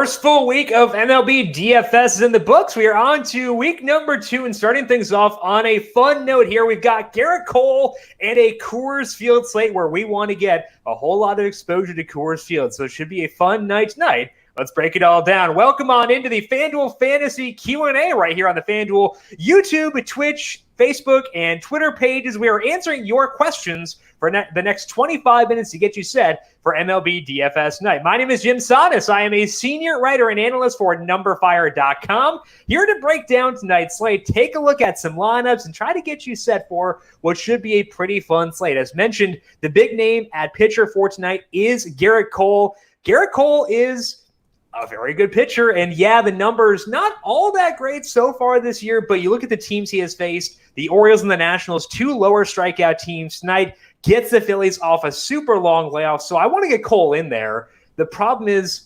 First full week of MLB DFS is in the books. We are on to week number 2 and starting things off on a fun note here. We've got Gerrit Cole and a Coors Field slate where we want to get a whole lot of exposure to Coors Field. So it should be a fun night tonight. Let's break it all down. Welcome on into the FanDuel Fantasy Q&A right here on the FanDuel YouTube, Twitch, Facebook, and Twitter pages. We are answering your questions for the next 25 minutes to get you set for MLB DFS night. My name is Jim Sanas. I am a senior writer and analyst for numberFire.com. Here to break down tonight's slate, take a look at some lineups, and try to get you set for what should be a pretty fun slate. As mentioned, the big name at pitcher for tonight is Gerrit Cole. Gerrit Cole is a very good pitcher, and yeah, the numbers not all that great so far this year, but you look at the teams he has faced, the Orioles and the Nationals, 2 lower strikeout teams tonight, gets the Phillies off a super long layoff, so I want to get Cole in there. The problem is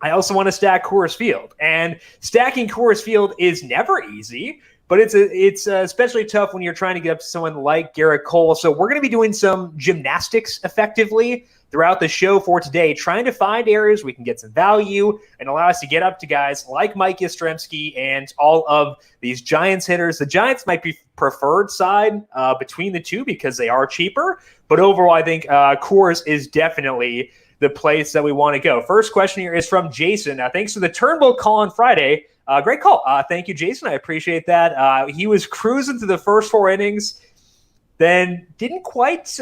I also want to stack Coors Field, and stacking Coors Field is never easy, but it's especially tough when you're trying to get up to someone like Gerrit Cole, so we're going to be doing some gymnastics effectively throughout the show for today, trying to find areas we can get some value and allow us to get up to guys like Mike Yastrzemski and all of these Giants hitters. The Giants might be preferred side between the two because they are cheaper, but overall I think Coors is definitely the place that we want to go. First question here is from Jason. Thanks for the Turnbull call on Friday. Great call. Thank you, Jason. I appreciate that. He was cruising through the first 4 innings, then didn't quite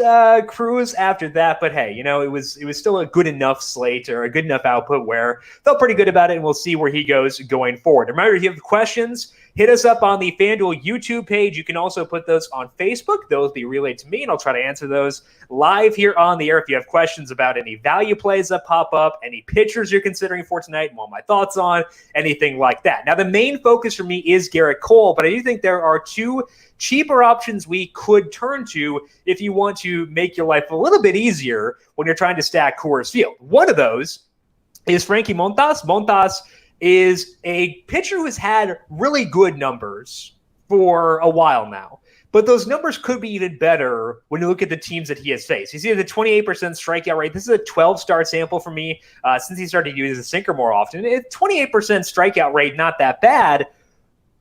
cruise after that, but hey, it was still a good enough slate or a good enough output where felt pretty good about it, and we'll see where he goes going forward. Remember, if you have questions, hit us up on the FanDuel YouTube page. You can also put those on Facebook. Those will be relayed to me, and I'll try to answer those live here on the air. If you have questions about any value plays that pop up, any pitchers you're considering for tonight, and want my thoughts on, anything like that. Now, the main focus for me is Gerrit Cole, but I do think there are 2 cheaper options we could turn to if you want to make your life a little bit easier when you're trying to stack Coors Field. One of those is Frankie Montas. Montas is a pitcher who has had really good numbers for a while now, but those numbers could be even better when you look at the teams that he has faced. You see the 28% strikeout rate. This is a 12-star sample for me since he started to use the sinker more often. 28% strikeout rate, not that bad,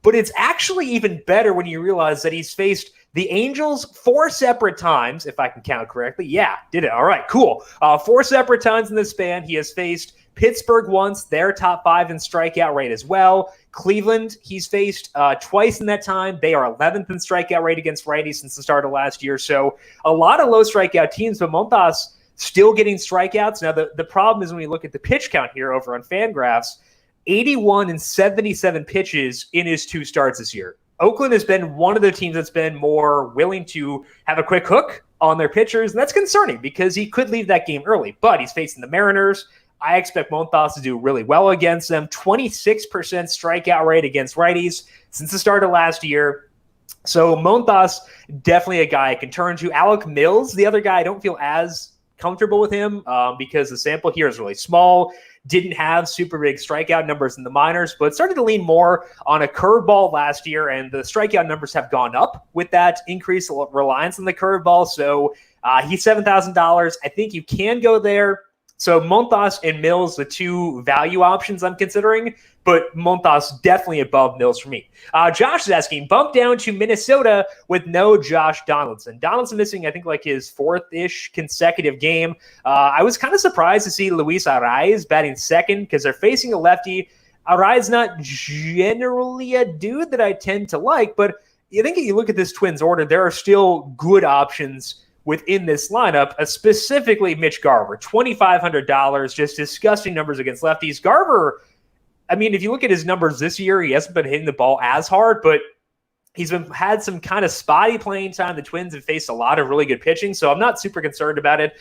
but it's actually even better when you realize that he's faced the Angels 4 separate times, if I can count correctly. Yeah, did it. All right, cool. 4 separate times in this span. He has faced Pittsburgh once, their top 5 in strikeout rate as well. Cleveland, he's faced twice in that time. They are 11th in strikeout rate against righties since the start of last year. So a lot of low strikeout teams, but Montas still getting strikeouts. Now, the problem is when you look at the pitch count here over on FanGraphs, 81 and 77 pitches in his 2 starts this year. Oakland has been one of the teams that's been more willing to have a quick hook on their pitchers, and that's concerning because he could leave that game early, but he's facing the Mariners. I expect Montas to do really well against them. 26% strikeout rate against righties since the start of last year. So Montas, definitely a guy I can turn to. Alec Mills, the other guy, I don't feel as comfortable with him because the sample here is really small. Didn't have super big strikeout numbers in the minors, but started to lean more on a curveball last year, and the strikeout numbers have gone up with that increased reliance on the curveball. So he's $7,000. I think you can go there. So Montas and Mills, the 2 value options I'm considering, but Montas definitely above Mills for me. Josh is asking, bump down to Minnesota with no Josh Donaldson. Donaldson missing, I think, like his 4th-ish consecutive game. I was kind of surprised to see Luis Arraez batting second because they're facing a lefty. Arraez not generally a dude that I tend to like, but I think if you look at this Twins order, there are still good options within this lineup, specifically Mitch Garver, $2,500, just disgusting numbers against lefties. Garver, I mean, if you look at his numbers this year, he hasn't been hitting the ball as hard, but he's had some kind of spotty playing time. The Twins have faced a lot of really good pitching, so I'm not super concerned about it.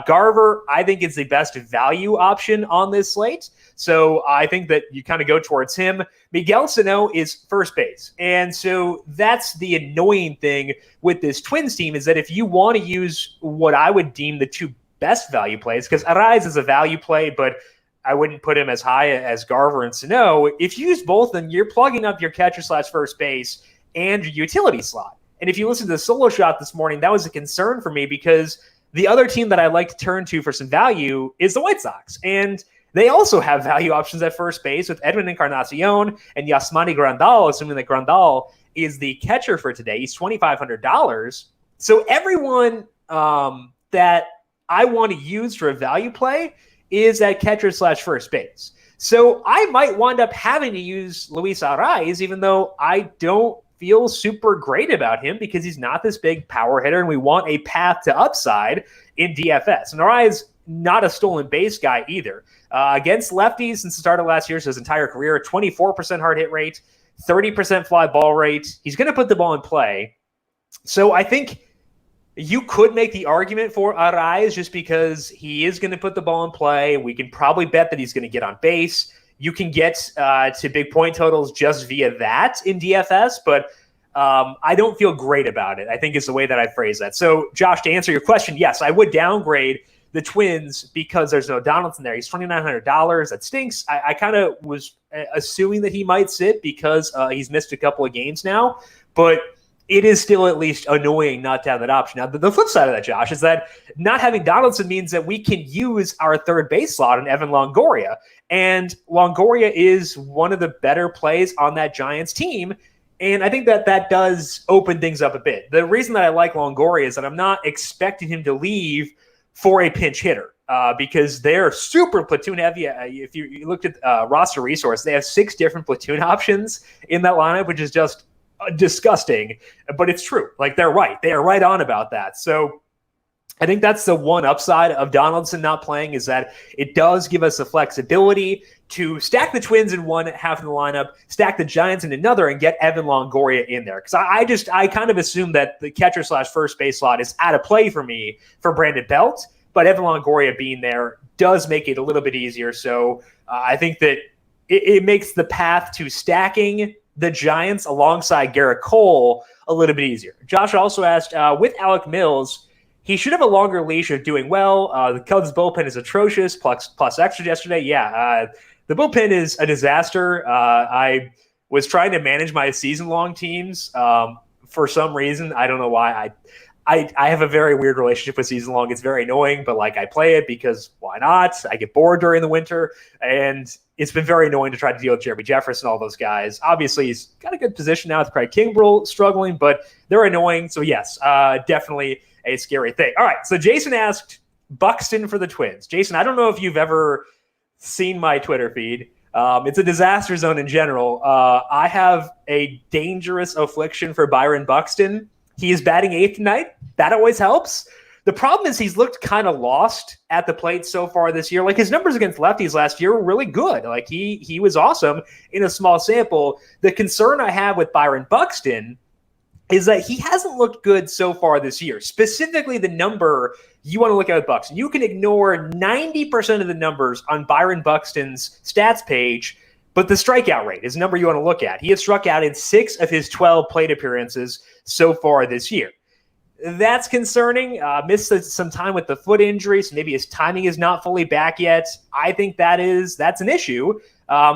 Garver, I think, is the best value option on this slate, so I think that you kind of go towards him. Miguel Sano is first base, and so that's the annoying thing with this Twins team is that if you want to use what I would deem the 2 best value plays, because Arraez is a value play, but I wouldn't put him as high as Garver and Sano. If you use both, then you're plugging up your catcher/first base and your utility slot. And if you listen to the solo shot this morning, that was a concern for me because the other team that I like to turn to for some value is the White Sox. And They also have value options at first base with Edwin Encarnacion and Yasmani Grandal, assuming that Grandal is the catcher for today. He's $2,500. So everyone that I want to use for a value play is at catcher / first base. So I might wind up having to use Luis Arraez, even though I don't feel super great about him because he's not this big power hitter and we want a path to upside in DFS. And Arraez, not a stolen base guy either. Against lefties since the start of last year, so his entire career, 24% hard hit rate, 30% fly ball rate. He's going to put the ball in play. So I think you could make the argument for Arraez just because he is going to put the ball in play. We can probably bet that he's going to get on base. You can get to big point totals just via that in DFS, but I don't feel great about it, I think is the way that I'd phrase that. So, Josh, to answer your question, yes, I would downgrade the Twins because there's no Donaldson there. He's $2,900. That stinks. I kind of was assuming that he might sit because he's missed a couple of games now, but it is still at least annoying not to have that option. Now, the flip side of that, Josh, is that not having Donaldson means that we can use our third base slot in Evan Longoria. And Longoria is one of the better plays on that Giants team. And I think that does open things up a bit. The reason that I like Longoria is that I'm not expecting him to leave for a pinch hitter because they're super platoon heavy. If you looked at roster resource, they have 6 different platoon options in that lineup, which is just disgusting, but it's true. Like, they're right. They are right on about that. So I think that's the one upside of Donaldson not playing, is that it does give us the flexibility to stack the Twins in one half of the lineup, stack the Giants in another, and get Evan Longoria in there. Because I kind of assume that the catcher / first base slot is out of play for me for Brandon Belt, but Evan Longoria being there does make it a little bit easier. So I think that it makes the path to stacking the Giants alongside Garrett Cole a little bit easier. Josh also asked, with Alec Mills, he should have a longer leash of doing well. The Cubs bullpen is atrocious, plus extra yesterday. Yeah, the bullpen is a disaster. I was trying to manage my season-long teams for some reason. I don't know why. I have a very weird relationship with season long. It's very annoying, but I play it because why not? I get bored during the winter, and it's been very annoying to try to deal with Jeremy Jefferson and all those guys. Obviously, he's got a good position now with Craig Kimbrell struggling, but they're annoying. So yes, definitely a scary thing. All right, so Jason asked Buxton for the Twins. Jason, I don't know if you've ever seen my Twitter feed. It's a disaster zone in general. I have a dangerous affliction for Byron Buxton. He is batting 8th tonight. That always helps. The problem is he's looked kind of lost at the plate so far this year. His numbers against lefties last year were really good. He was awesome in a small sample. The concern I have with Byron Buxton is that he hasn't looked good so far this year. Specifically, the number you want to look at with Buxton. You can ignore 90% of the numbers on Byron Buxton's stats page, but the strikeout rate is the number you want to look at. He has struck out in 6 of his 12 plate appearances so far this year. That's concerning. Missed some time with the foot injury, so maybe his timing is not fully back yet. I think that's an issue.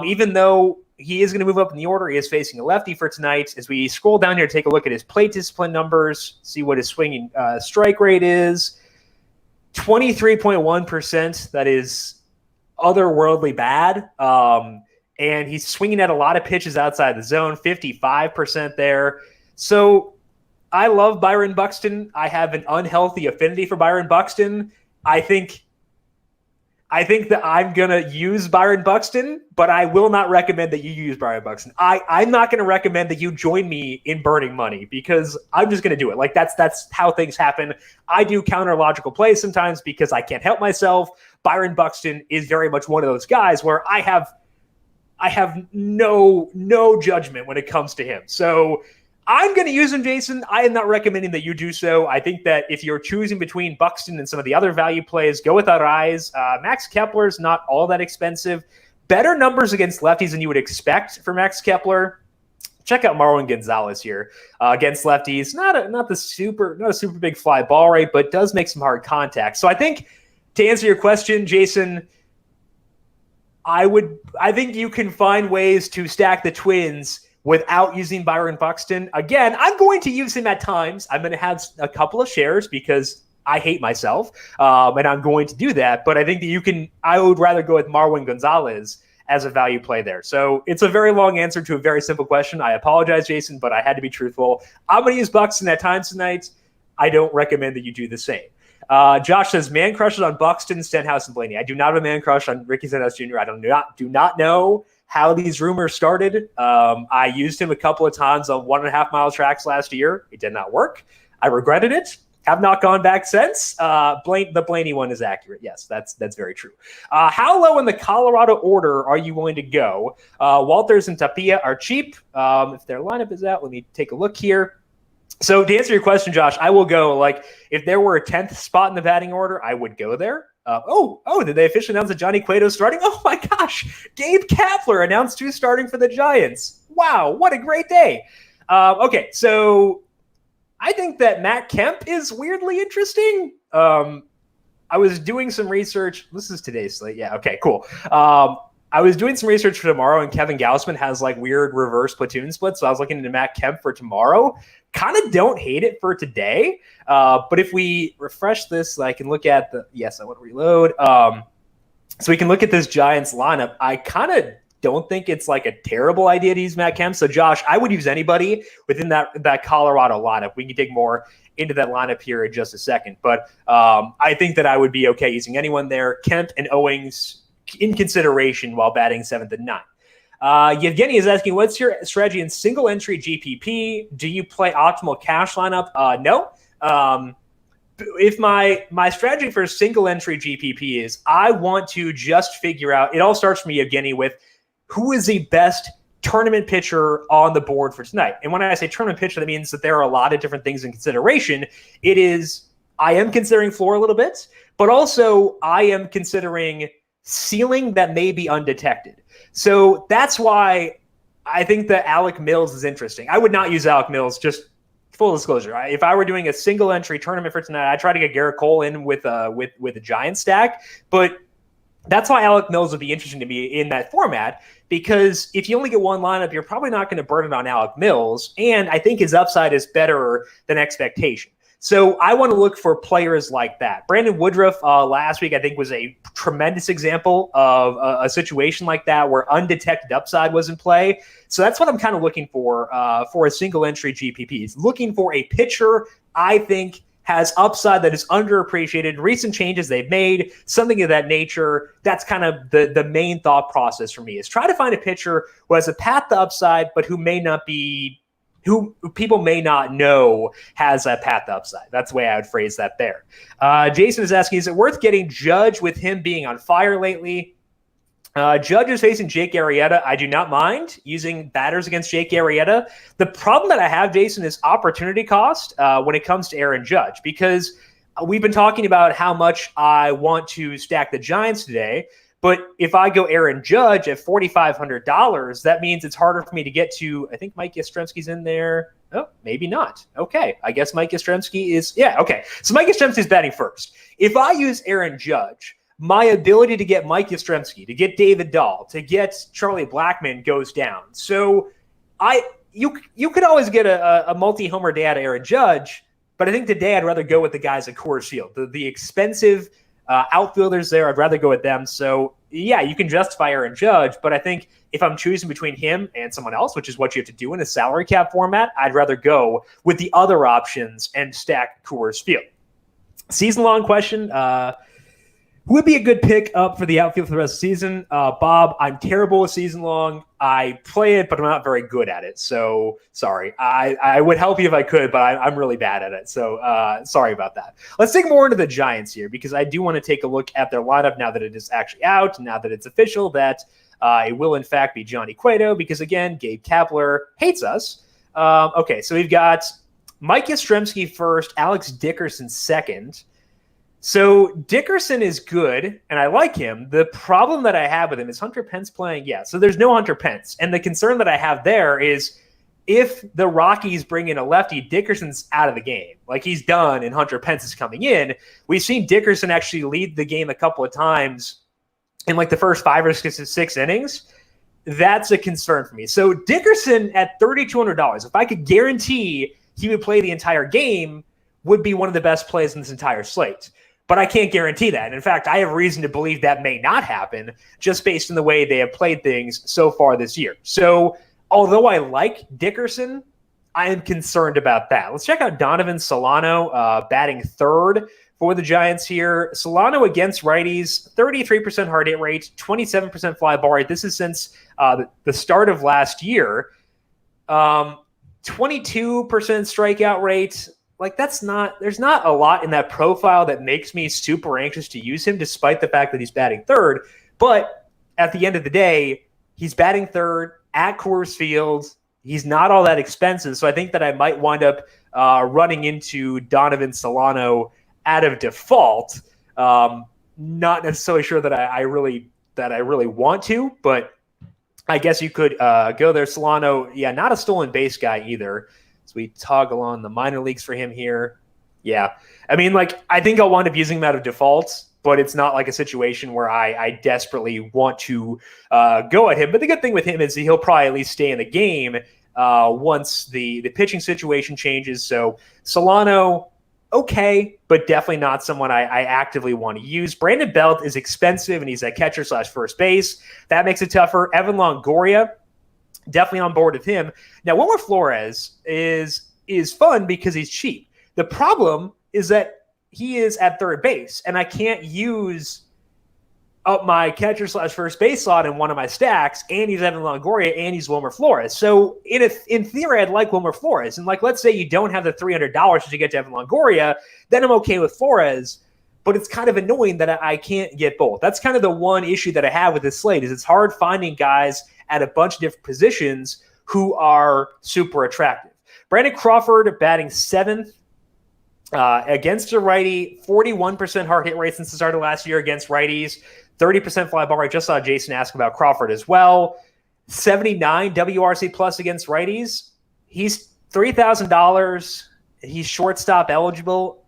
Even though he is going to move up in the order, he is facing a lefty for tonight. As we scroll down here, take a look at his plate discipline numbers, see what his swinging strike rate is. 23.1%. That is otherworldly bad. And he's swinging at a lot of pitches outside the zone, 55% there. So I love Byron Buxton. I have an unhealthy affinity for Byron Buxton. I think that I'm going to use Byron Buxton, but I will not recommend that you use Byron Buxton. I'm not going to recommend that you join me in burning money because I'm just going to do it. That's how things happen. I do counter-logical plays sometimes because I can't help myself. Byron Buxton is very much one of those guys where I have no judgment when it comes to him. So I'm going to use him, Jason. I am not recommending that you do so. I think that if you're choosing between Buxton and some of the other value plays, go with Arraez. Max Kepler is not all that expensive. Better numbers against lefties than you would expect for Max Kepler. Check out Marwin Gonzalez here against lefties. Not a super big fly ball rate, but does make some hard contact. So I think to answer your question, Jason, I think you can find ways to stack the Twins without using Byron Buxton. Again, I'm going to use him at times. I'm going to have a couple of shares because I hate myself, and I'm going to do that. But I think that I would rather go with Marwin Gonzalez as a value play there. So it's a very long answer to a very simple question. I apologize, Jason, but I had to be truthful. I'm going to use Buxton at times tonight. I don't recommend that you do the same. Josh says, man crushes on Buxton, Stenhouse, and Blaney. I do not have a man crush on Ricky Stenhouse Jr. I do not know how these rumors started. I used him a couple of times on 1.5 mile tracks last year. It did not work. I regretted it. Have not gone back since. The Blaney one is accurate. Yes, that's very true. How low in the Colorado order are you willing to go? Walters and Tapia are cheap. If their lineup is out, let me take a look here. So to answer your question, Josh, I will go, like, if there were a 10th spot in the batting order, I would go there. Did they officially announce that Johnny Cueto's starting? Oh my gosh, Gabe Kapler announced who's starting for the Giants. Wow, what a great day. Okay, so I think that Matt Kemp is weirdly interesting. I was doing some research. This is today's slate. Yeah, okay, cool. I was doing some research for tomorrow, and Kevin Gausman has like weird reverse platoon splits. So I was looking into Matt Kemp for tomorrow. Kind of don't hate it for today. But if we refresh this, I can look at I want to reload. So we can look at this Giants lineup. I kind of don't think it's like a terrible idea to use Matt Kemp. So Josh, I would use anybody within that Colorado lineup. We can dig more into that lineup here in just a second. But I think that I would be okay using anyone there. Kemp and Owings in consideration while batting 7th and 9th. Yevgeny is asking, what's your strategy in single entry GPP? Do you play optimal cash lineup? No. If my strategy for single entry GPP is I want to just figure out, it all starts for me, Yevgeny, with who is the best tournament pitcher on the board for tonight. And when I say tournament pitcher, that means that there are a lot of different things in consideration. I am considering floor a little bit, but also I am considering ceiling that may be undetected. So that's why I think that Alec Mills is interesting. I would not use Alec Mills, just full disclosure. If I were doing a single entry tournament for tonight, I'd try to get Garrett Cole in with a Giant stack. But that's why Alec Mills would be interesting to me in that format, because if you only get one lineup, you're probably not going to burn it on Alec Mills. And I think his upside is better than expectation. So I want to look for players like that. Brandon Woodruff last week, I think, was a tremendous example of a situation like that where undetected upside was in play. So that's what I'm kind of looking for a single entry GPP. It's looking for a pitcher I think has upside that is underappreciated, recent changes they've made, something of that nature. That's kind of the main thought process for me, is try to find a pitcher who has a path to upside, but who people may not know has a path upside. That's the way I would phrase that there. Jason is asking, is it worth getting Judge with him being on fire lately? Judge is facing Jake Arrieta. I do not mind using batters against Jake Arrieta. The problem that I have, Jason, is opportunity cost when it comes to Aaron Judge, because we've been talking about how much I want to stack the Giants today. But if I go Aaron Judge at $4,500, that means it's harder for me to get to. I think Mike Yastrzemski's in there. Oh, maybe not. Okay. I guess Mike Yastrzemski is. Yeah. Okay. So Mike Yastrzemski is batting first. If I use Aaron Judge, my ability to get Mike Yastrzemski, to get David Dahl, to get Charlie Blackmon goes down. So you could always get a multi-homer day out of Aaron Judge, but I think today I'd rather go with the guys at Coors Field. The expensive outfielders there, I'd rather go with them. So, yeah, you can justify Aaron Judge, but I think if I'm choosing between him and someone else, which is what you have to do in a salary cap format, I'd rather go with the other options and stack Coors Field. Season-long question. Who would be a good pick up for the outfield for the rest of the season? Bob, I'm terrible with season-long. I play it, but I'm not very good at it. So, sorry. I would help you if I could, but I'm really bad at it. So, sorry about that. Let's dig more into the Giants here, because I do want to take a look at their lineup now that it is actually out, now that it's official that it will, in fact, be Johnny Cueto, because, again, Gabe Kapler hates us. Okay, so we've got Mike Yastrzemski first, Alex Dickerson second. So Dickerson is good, and I like him. The problem that I have with him is Hunter Pence playing. Yeah, so there's no Hunter Pence. And the concern that I have there is if the Rockies bring in a lefty, Dickerson's out of the game. Like, he's done, and Hunter Pence is coming in. We've seen Dickerson actually lead the game a couple of times in, like, the first 5 or 6 innings. That's a concern for me. So Dickerson at $3,200, if I could guarantee he would play the entire game, would be one of the best plays in this entire slate. But I can't guarantee that. And in fact, I have reason to believe that may not happen just based on the way they have played things so far this year. So although I like Dickerson, I am concerned about that. Let's check out Donovan Solano batting third for the Giants here. Solano against righties, 33% hard hit rate, 27% fly ball rate. This is since the start of last year. 22% strikeout rate. Like there's not a lot in that profile that makes me super anxious to use him, despite the fact that he's batting third. But at the end of the day, he's batting third at Coors Field. He's not all that expensive. So I think that I might wind up running into Donovan Solano out of default. Not necessarily sure that I really want to, but I guess you could go there. Solano, yeah, not a stolen base guy either. So we toggle on the minor leagues for him here. Yeah. I mean, like, I think I'll wind up using him out of default, but it's not like a situation where I desperately want to go at him. But the good thing with him is he'll probably at least stay in the game once the pitching situation changes. So Solano, okay, but definitely not someone I actively want to use. Brandon Belt is expensive, and he's a catcher/first base. That makes it tougher. Evan Longoria, definitely on board with him. Now, Wilmer Flores is fun because he's cheap. The problem is that he is at third base, and I can't use up my catcher/first base slot in one of my stacks, and he's Evan Longoria, and he's Wilmer Flores. So in theory, I'd like Wilmer Flores. And like, let's say you don't have the $300 to get to Evan Longoria, then I'm okay with Flores. But it's kind of annoying that I can't get both. That's kind of the one issue that I have with this slate is it's hard finding guys at a bunch of different positions who are super attractive. Brandon Crawford batting seventh against a righty, 41% hard hit rate since the start of last year against righties, 30% fly ball rate. Just saw Jason ask about Crawford as well. 79 WRC plus against righties. He's $3,000. He's shortstop eligible.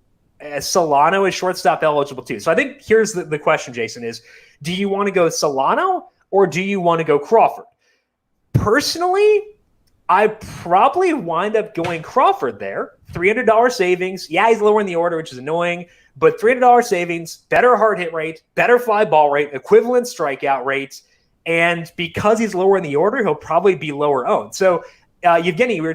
Solano is shortstop eligible too. So I think here's the question, Jason, is do you want to go Solano or do you want to go Crawford? Personally, I probably wind up going Crawford there. $300 savings. Yeah, he's lower in the order, which is annoying, but $300 savings, better hard hit rate, better fly ball rate, equivalent strikeout rates, and because he's lower in the order, he'll probably be lower owned. So, Evgeny, you were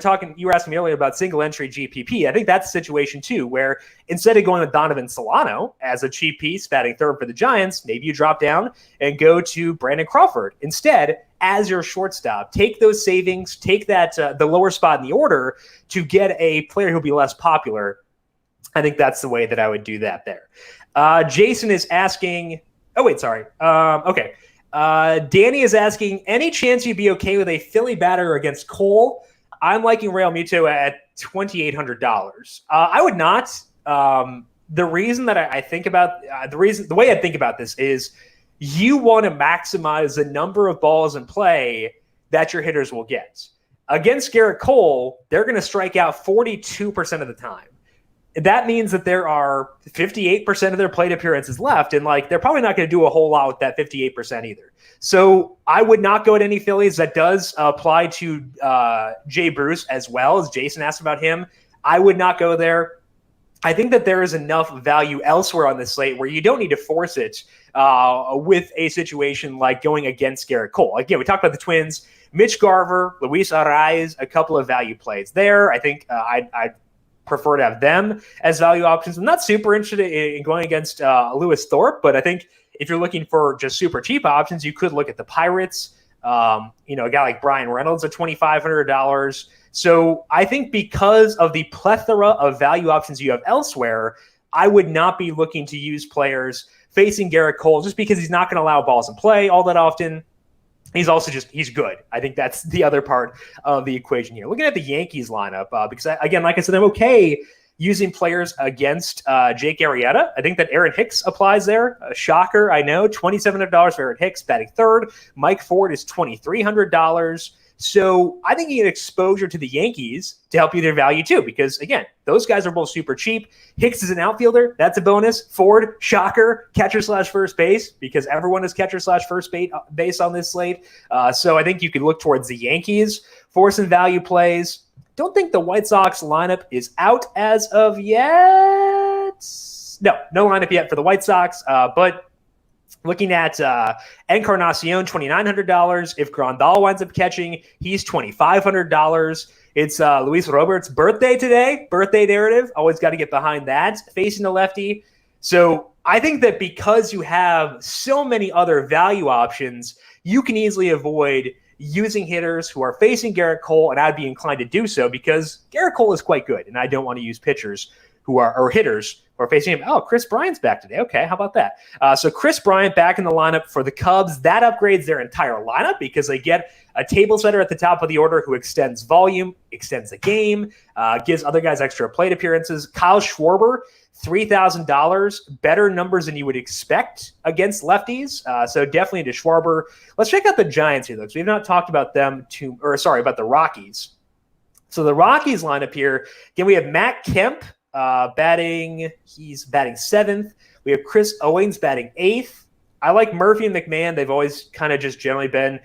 asking me earlier about single entry GPP. I think that's a situation too, where instead of going with Donovan Solano as a cheap piece, batting third for the Giants, maybe you drop down and go to Brandon Crawford instead as your shortstop. Take those savings, take that the lower spot in the order to get a player who'll be less popular. I think that's the way that I would do that there. Jason is asking. Oh wait, sorry. Okay. Danny is asking, any chance you'd be okay with a Philly batter against Cole? I'm liking Real Muto at $2,800. I would not. The reason that I think about the way I think about this is you want to maximize the number of balls in play that your hitters will get. Against Garrett Cole, they're going to strike out 42% of the time. That means that there are 58% of their plate appearances left, and like they're probably not going to do a whole lot with that 58% either. So I would not go at any Phillies. That does apply to Jay Bruce as well, as Jason asked about him. I would not go there. I think that there is enough value elsewhere on this slate where you don't need to force it with a situation like going against Garrett Cole. Again, we talked about the Twins, Mitch Garver, Luis Arraez, a couple of value plays there. I think I'd prefer to have them as value options. I'm not super interested in going against Lewis Thorpe, but I think if you're looking for just super cheap options, you could look at the Pirates. A guy like Brian Reynolds at $2,500. So I think because of the plethora of value options you have elsewhere, I would not be looking to use players facing Garrett Cole just because he's not going to allow balls in play all that often. He's also he's good. I think that's the other part of the equation here. Looking at the Yankees lineup, because again, like I said, I'm okay using players against Jake Arrieta. I think that Aaron Hicks applies there. A shocker, I know. $2,700 for Aaron Hicks, batting third. Mike Ford is $2,300. So I think you get exposure to the Yankees to help you their value too, because again, those guys are both super cheap. Hicks is an outfielder. That's a bonus. Ford, shocker, catcher/first base, because everyone is catcher/first base on this slate. So I think you could look towards the Yankees for some value plays. don't think the White Sox lineup is out as of yet. No lineup yet for the White Sox, but looking at Encarnacion, $2,900. If Grandal winds up catching, he's $2,500. It's Luis Robert's birthday today. Birthday narrative. Always got to get behind that. Facing the lefty. So I think that because you have so many other value options, you can easily avoid using hitters who are facing Garrett Cole, and I'd be inclined to do so because Garrett Cole is quite good, and I don't want to use pitchers or hitters who are facing him. Oh, Chris Bryant's back today. Okay, how about that? So Chris Bryant back in the lineup for the Cubs. That upgrades their entire lineup because they get a table setter at the top of the order who extends volume, extends the game, gives other guys extra plate appearances. Kyle Schwarber, $3,000, better numbers than you would expect against lefties. So definitely into Schwarber. Let's check out the Giants here, though, because we've not talked about them about the Rockies. So the Rockies lineup here, again, we have Matt Kemp batting. He's batting 7th. We have Chris Owings batting 8th. I like Murphy and McMahon. They've always kind of just generally been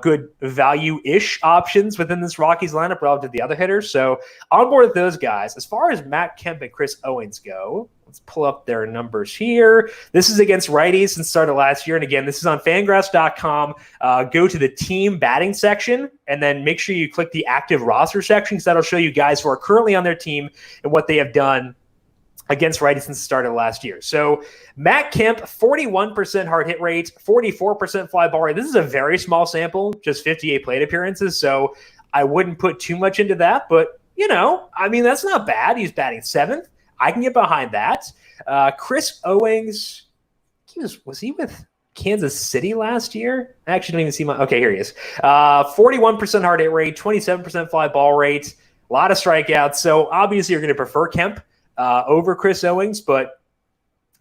good value-ish options within this Rockies lineup relative to the other hitters. So on board with those guys. As far as Matt Kemp and Chris Owings go, let's pull up their numbers here. This is against righties since the start of last year. And again, this is on Fangraphs.com. Go to the team batting section and then make sure you click the active roster section because that'll show you guys who are currently on their team and what they have done against righties since the start of last year. So Matt Kemp, 41% hard hit rate, 44% fly ball rate. This is a very small sample, just 58 plate appearances. So I wouldn't put too much into that, but that's not bad. He's batting 7th. I can get behind that. Chris Owings, was he with Kansas City last year? I actually didn't even see okay, here he is. 41% hard hit rate, 27% fly ball rate, a lot of strikeouts. So obviously you're going to prefer Kemp over Chris Owings, but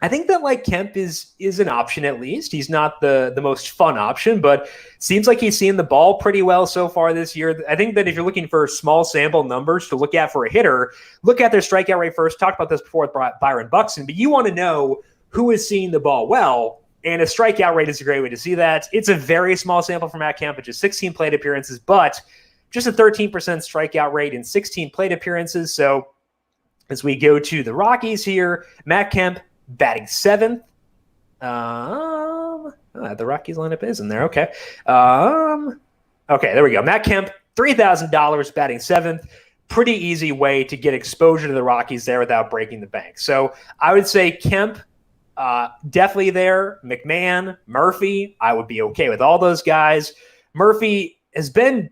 I think that Kemp is an option at least. He's not the most fun option, but seems like he's seeing the ball pretty well so far this year. I think that if you're looking for small sample numbers to look at for a hitter, look at their strikeout rate first. Talked about this before with Byron Buxton, but you want to know who is seeing the ball well, and a strikeout rate is a great way to see that. It's a very small sample for Matt Kemp, which is 16 plate appearances, but just a 13% strikeout rate in 16 plate appearances. So as we go to the Rockies here, Matt Kemp batting 7th. The Rockies lineup is in there. Okay. Okay, there we go. Matt Kemp, $3,000 batting 7th. Pretty easy way to get exposure to the Rockies there without breaking the bank. So I would say Kemp, definitely there. McMahon, Murphy, I would be okay with all those guys. Murphy has been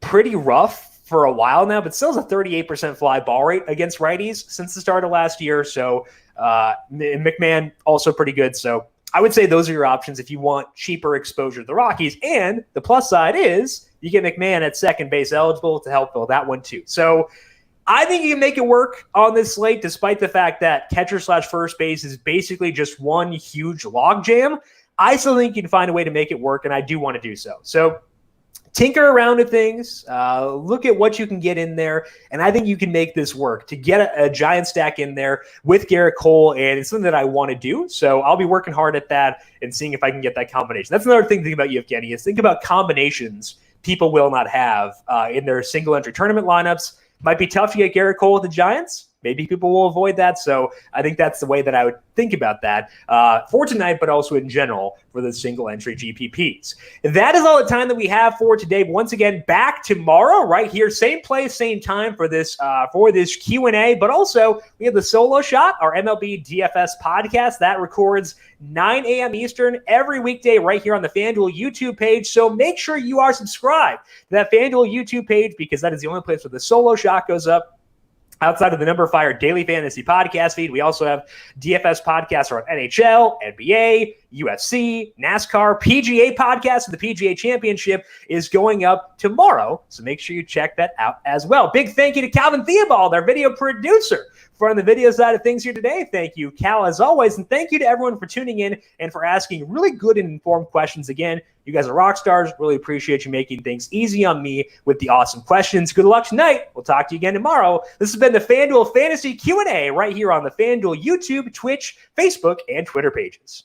pretty rough for a while now, but still has a 38% fly ball rate against righties since the start of last year. So McMahon also pretty good. So I would say those are your options if you want cheaper exposure to the Rockies. And the plus side is you get McMahon at second base eligible to help fill that one too. So I think you can make it work on this slate, despite the fact that catcher/first base is basically just one huge logjam. I still think you can find a way to make it work, and I do want to do so. So tinker around with things, look at what you can get in there, and I think you can make this work to get a giant stack in there with Garrett Cole, and it's something that I want to do. So I'll be working hard at that and seeing if I can get that combination. That's another thing to think about, Evgeny, is think about combinations people will not have in their single-entry tournament lineups. Might be tough to get Garrett Cole with the Giants. Maybe people will avoid that. So I think that's the way that I would think about that for tonight, but also in general for the single entry GPPs. That is all the time that we have for today. Once again, back tomorrow right here, same place, same time for this Q&A, but also we have the solo shot, our MLB DFS podcast that records 9 a.m. Eastern every weekday right here on the FanDuel YouTube page. So make sure you are subscribed to that FanDuel YouTube page because that is the only place where the solo shot goes up. Outside of the numberFire daily fantasy podcast feed, we also have DFS podcasts around NHL, NBA, UFC, NASCAR, PGA podcast, and the PGA Championship is going up tomorrow. So make sure you check that out as well. Big thank you to Calvin Theobald, our video producer, for on the video side of things here today. Thank you, Cal, as always. And thank you to everyone for tuning in and for asking really good and informed questions. Again, you guys are rock stars. Really appreciate you making things easy on me with the awesome questions. Good luck tonight. We'll talk to you again tomorrow. This has been the FanDuel Fantasy Q&A right here on the FanDuel YouTube, Twitch, Facebook, and Twitter pages.